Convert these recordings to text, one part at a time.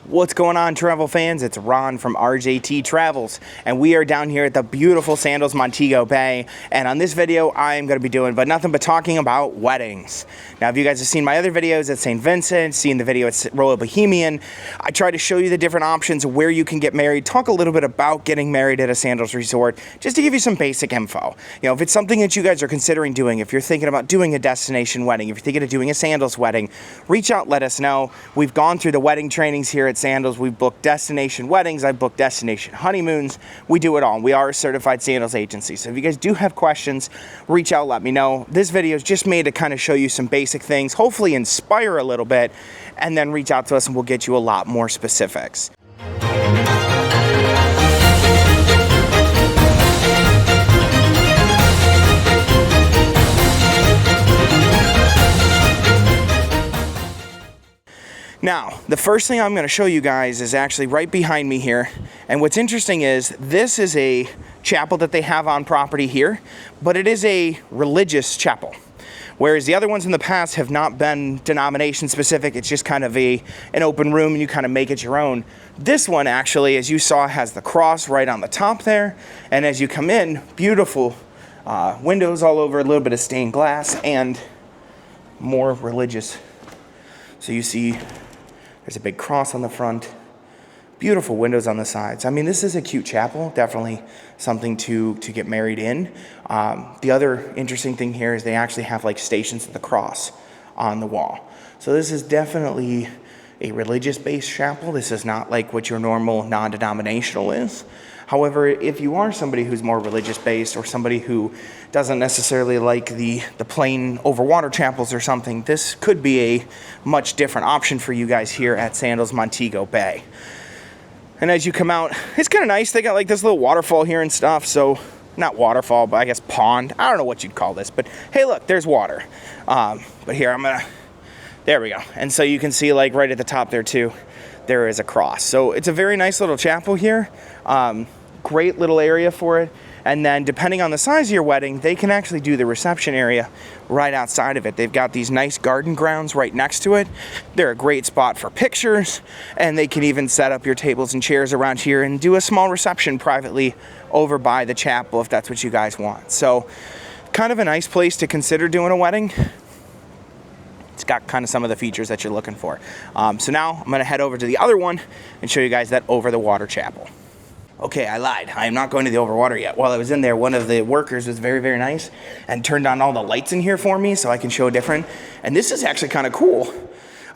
What's going on, travel fans? It's Ron from RJT Travels, and we are down here at the beautiful Sandals Montego Bay. And on this video, I am going to be doing nothing but talking about weddings. Now, if you guys have seen my other videos at St. Vincent, seen the video at Royal Bohemian, I try to show you the different options of where you can get married, talk a little bit about getting married at a Sandals resort, just to give you some basic info. You know, if it's something that you guys are considering doing, if you're thinking about doing a destination wedding, if you're thinking of doing a Sandals wedding, reach out, let us know. We've gone through the wedding trainings here at Sandals. We've booked destination weddings. I've booked destination honeymoons. We do it all. We are a certified Sandals agency. So if you guys do have questions, reach out, let me know. This video is just made to kind of show you some basic things, hopefully inspire a little bit, and then reach out to us and we'll get you a lot more specifics. Now, the first thing I'm going to show you guys is actually right behind me here. And what's interesting is this is a chapel that they have on property here, but it is a religious chapel. Whereas the other ones in the past have not been denomination specific. It's just kind of an open room and you kind of make it your own. This one actually, as you saw, has the cross right on the top there. And as you come in, beautiful windows all over, a little bit of stained glass and more religious. So you see there's a big cross on the front, beautiful windows on the sides. I mean, this is a cute chapel, definitely something to get married in. The other interesting thing here is they actually have like Stations of the Cross on the wall. So this is definitely a religious-based chapel. This is not like what your normal non-denominational is. However, if you are somebody who's more religious-based or somebody who doesn't necessarily like the plain over-water chapels or something, this could be a much different option for you guys here at Sandals Montego Bay. And as you come out, it's kind of nice. They got like this little waterfall here and stuff. So, not waterfall, but I guess pond. I don't know what you'd call this, but hey, look, there's water. But here, there we go. And so you can see like right at the top there too, there is a cross. So it's a very nice little chapel here. Great little area for it. And then depending on the size of your wedding, they can actually do the reception area right outside of it. They've got these nice garden grounds right next to it. They're a great spot for pictures, and they can even set up your tables and chairs around here and do a small reception privately over by the chapel if that's what you guys want. So kind of a nice place to consider doing a wedding. It's got kind of some of the features that you're looking for. So now I'm going to head over to the other one and show you guys that over-the-water chapel. Okay, I lied. I am not going to the overwater yet. While I was in there, one of the workers was very, very nice and turned on all the lights in here for me so I can show different. And this is actually kind of cool.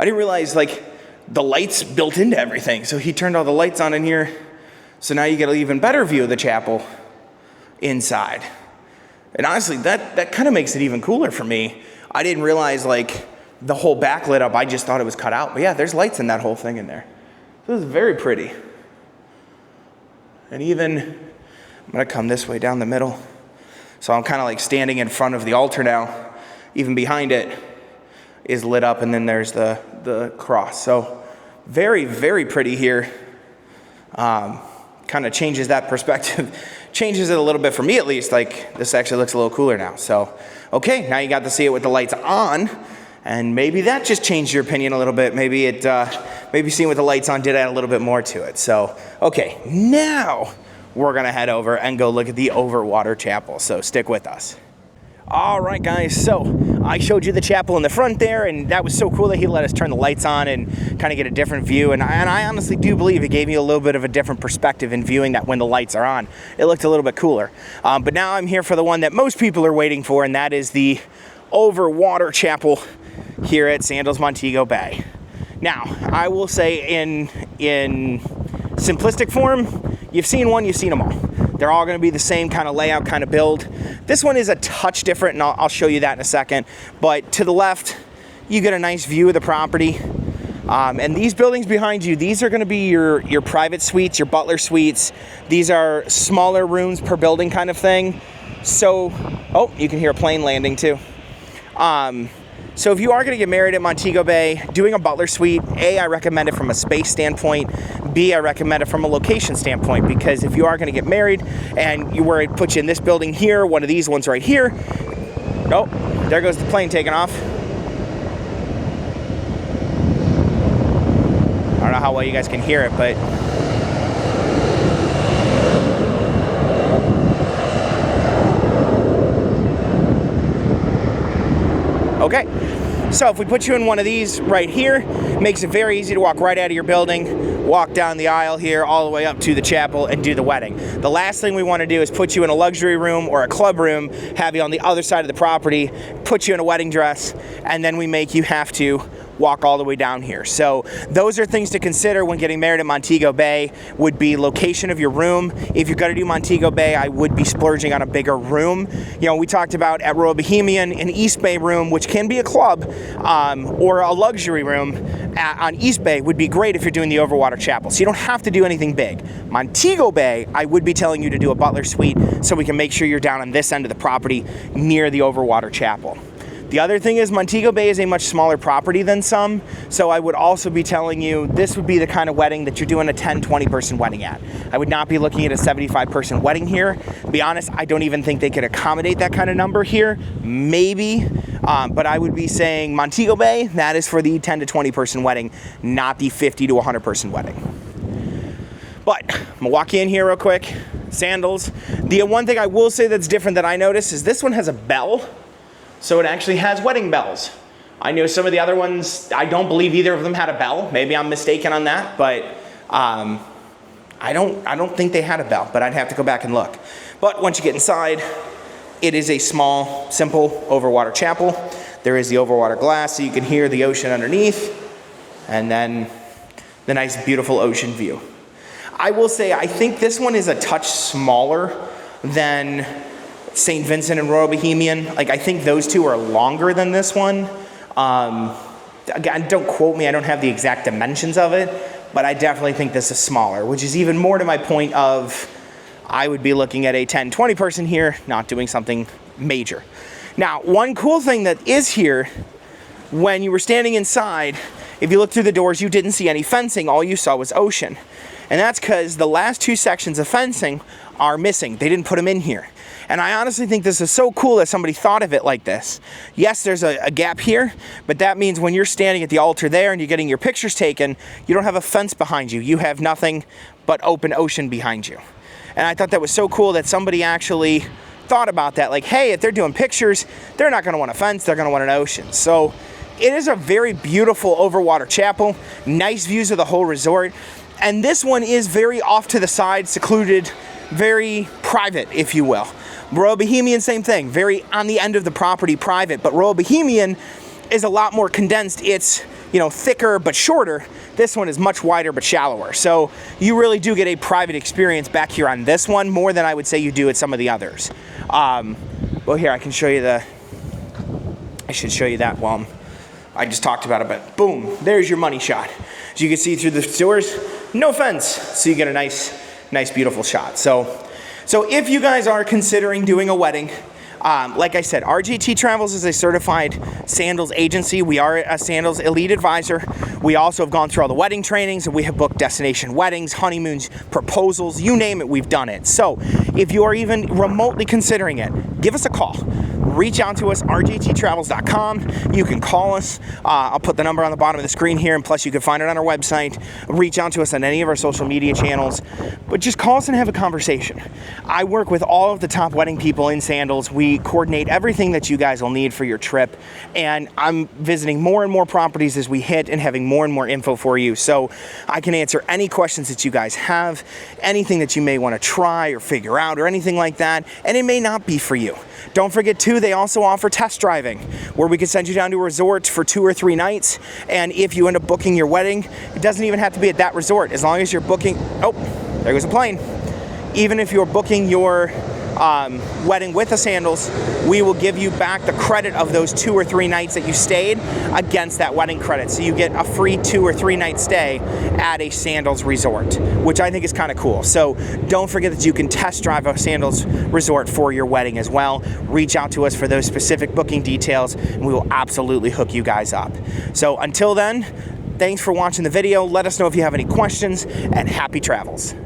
I didn't realize like the lights built into everything. So he turned all the lights on in here. So now you get an even better view of the chapel inside. And honestly, that kind of makes it even cooler for me. I didn't realize like the whole back lit up. I just thought it was cut out. But yeah, there's lights in that whole thing in there. So this is very pretty. And even, I'm going to come this way down the middle. So I'm kind of like standing in front of the altar now. Even behind it is lit up, and then there's the cross. So very, very pretty here. Kind of changes that perspective. Changes it a little bit for me at least. Like this actually looks a little cooler now. So, okay, now you got to see it with the lights on. And maybe that just changed your opinion a little bit. Maybe maybe seeing with the lights on did add a little bit more to it. So, okay, now we're gonna head over and go look at the overwater chapel. So stick with us. All right, guys, so I showed you the chapel in the front there, and that was so cool that he let us turn the lights on and kind of get a different view. And I honestly do believe it gave me a little bit of a different perspective in viewing that when the lights are on. It looked a little bit cooler. But now I'm here for the one that most people are waiting for, and that is the overwater chapel here at Sandals Montego Bay. Now, I will say in simplistic form, you've seen one, you've seen them all. They're all going to be the same kind of layout, kind of build. This one is a touch different, and I'll show you that in a second. But to the left, you get a nice view of the property. And these buildings behind you, these are going to be your private suites, your butler suites. These are smaller rooms per building kind of thing. So, oh, you can hear a plane landing too. So if you are going to get married at Montego Bay, doing a butler suite, A, I recommend it from a space standpoint. B, I recommend it from a location standpoint, because if you are going to get married and you were to put you in this building here, one of these ones right here, oh, there goes the plane taking off. how well you guys can hear it, but okay. So if we put you in one of these right here, makes it very easy to walk right out of your building, walk down the aisle here all the way up to the chapel and do the wedding. The last thing we want to do is put you in a luxury room or a club room, have you on the other side of the property, put you in a wedding dress, and then we make you have to walk all the way down here. So those are things to consider when getting married at Montego Bay. Would be location of your room. If you're going to do Montego Bay, I would be splurging on a bigger room. You know, we talked about at Royal Bohemian, an East Bay room, which can be a club or a luxury room on East Bay would be great if you're doing the overwater chapel. So you don't have to do anything big. Montego Bay, I would be telling you to do a butler suite so we can make sure you're down on this end of the property near the overwater chapel. The other thing is Montego Bay is a much smaller property than some, so I would also be telling you this would be the kind of wedding that you're doing a 10, 20 person wedding at. I would not be looking at a 75 person wedding here. To be honest, I don't even think they could accommodate that kind of number here, maybe, but I would be saying Montego Bay, that is for the 10 to 20 person wedding, not the 50 to 100 person wedding. But I'm gonna walk in here real quick. Sandals. The one thing I will say that's different that I noticed is this one has a bell. So it actually has wedding bells. I know some of the other ones, I don't believe either of them had a bell. Maybe I'm mistaken on that, but I don't think they had a bell, but I'd have to go back and look. But once you get inside, it is a small, simple overwater chapel. There is the overwater glass so you can hear the ocean underneath, and then the nice, beautiful ocean view. I will say, I think this one is a touch smaller than St. Vincent and Royal Bohemian. Like, I think those two are longer than this one. Again, don't quote me, I don't have the exact dimensions of it, but I definitely think this is smaller, which is even more to my point of I would be looking at a 10, 20 person here, not doing something major. Now, one cool thing that is here, when you were standing inside, if you look through the doors, you didn't see any fencing, all you saw was ocean. And that's because the last two sections of fencing are missing. They didn't put them in here. And I honestly think this is so cool that somebody thought of it like this. Yes, there's a gap here, but that means when you're standing at the altar there and you're getting your pictures taken, you don't have a fence behind you. You have nothing but open ocean behind you. And I thought that was so cool that somebody actually thought about that. Like, hey, if they're doing pictures, they're not going to want a fence, they're going to want an ocean. So it is a very beautiful overwater chapel, nice views of the whole resort. And this one is very off to the side, secluded, very private, if you will. Royal Bohemian, same thing, very on the end of the property, private, but Royal Bohemian is a lot more condensed. It's, you know, thicker but shorter. This one is much wider but shallower. So you really do get a private experience back here on this one, more than I would say you do at some of the others. Well, here, I can show you I should show you that one. I just talked about it, but boom, there's your money shot. As you can see through the doors, no fence, so you get a nice, beautiful shot. So if you guys are considering doing a wedding, like I said, RJT Travels is a certified Sandals agency. We are a Sandals Elite Advisor. We also have gone through all the wedding trainings, and we have booked destination weddings, honeymoons, proposals, you name it, we've done it. So if you are even remotely considering it, give us a call. Reach out to us, rjttravels.com. You can call us. I'll put the number on the bottom of the screen here, and plus you can find it on our website. Reach out to us on any of our social media channels. But just call us and have a conversation. I work with all of the top wedding people in Sandals. We coordinate everything that you guys will need for your trip. And I'm visiting more and more properties as we hit and having more and more info for you. So I can answer any questions that you guys have, anything that you may want to try or figure out or anything like that. And it may not be for you. Don't forget, too, they also offer test driving, where we can send you down to a resort for 2 or 3 nights. And if you end up booking your wedding, it doesn't even have to be at that resort. As long as you're booking... Oh, there goes a plane. Even if you're booking your wedding with the Sandals, we will give you back the credit of those 2 or 3 nights that you stayed against that wedding credit. So you get a free 2 or 3 night stay at a Sandals resort, which I think is kind of cool. So don't forget that you can test drive a Sandals resort for your wedding as well. Reach out to us for those specific booking details, and we will absolutely hook you guys up. So until then, thanks for watching the video. Let us know if you have any questions, and happy travels.